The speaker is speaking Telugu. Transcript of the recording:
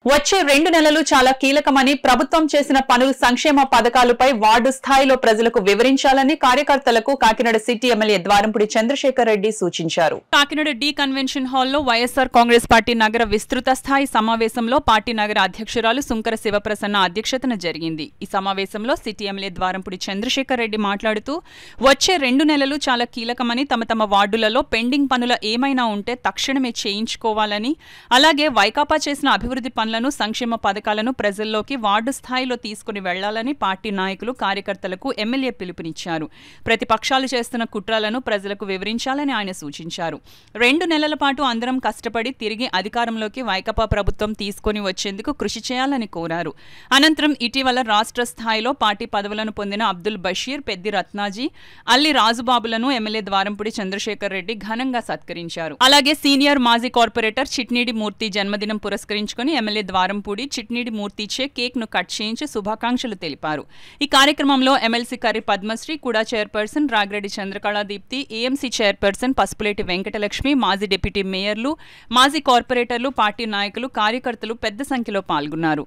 వచ్చే 2 నెలలు చాలా కీలకమని ప్రభుత్వం చేసిన పనులు సంక్షేమ పథకాలపై వార్డు స్థాయిలో ప్రజలకు వివరించాలని కార్యకర్తలకు కాకినాడ సిటీ ఎమ్మెల్యే ద్వారంపూడి చంద్రశేఖర్ రెడ్డి సూచించారు. కాకినాడ డి కన్వెన్షన్ హాల్లో వైఎస్ఆర్ కాంగ్రెస్ పార్టీ నగర విస్తృత స్థాయి సమావేశంలో పార్టీ నగర అధ్యక్షురాలు సుంకర శివప్రసన్న అధ్యక్షతన జరిగింది. ఈ సమావేశంలో సిటీ ఎమ్మెల్యే ద్వారంపూడి చంద్రశేఖర్ రెడ్డి మాట్లాడుతూ వచ్చే 2 నెలలు చాలా కీలకమని తమ వార్డులలో పెండింగ్ పనులు ఏమైనా ఉంటే తక్షణమే చేయించుకోవాలని, అలాగే వైకాపా చేసిన అభివృద్ధి పనులను సంక్షేమ పథకాలను ప్రజల్లోకి వార్డు స్థాయిలో తీసుకుని వెళ్లాలని పార్టీ నాయకులు కార్యకర్తలకు ఎమ్మెల్యే పిలుపునిచ్చారు. ప్రతిపక్షాలు చేస్తున్న కుట్రలను ప్రజలకు వివరించాలని ఆయన సూచించారు. 2 నెలల పాటు అందరం కష్టపడి తిరిగి అధికారంలోకి వైకాపా ప్రభుత్వం తీసుకుని వచ్చేందుకు కృషి చేయాలని కోరారు. అనంతరం ఇటీవల రాష్ట్ర స్థాయిలో పార్టీ పదవులను పొందిన అబ్దుల్ బషీర్, పెద్ది రత్నాజీ, అల్లి రాజుబాబులను ఎమ్మెల్యే ద్వారంపూడి చంద్రశేఖర్ రెడ్డి ఘనంగా సత్కరించారు. అలాగే సీనియర్ మాజీ కార్పొరేటర్ చిట్నీడి మూర్తి జన్మదినం పురస్కరించుకుని ఎమ్మెల్యే ద్వారంపూడి చిట్నీడి మూర్తిచే కేక్ ను కట్ చేయించి శుభాకాంక్షలు తెలిపారు. ఈ కార్యక్రమంలో ఎమ్మెల్సీ కర్రి పద్మశ్రీ, కూడా chairperson Ragi Reddy Chandrakala Deepti, AMC chairperson Pasupuleti Venkatalakshmi, మాజీ డిప్యూటీ మేయర్లు, మాజీ కార్పొరేటర్లు, పార్టీ నాయకులు, కార్యకర్తలు పెద్ద సంఖ్యలో పాల్గొన్నారు.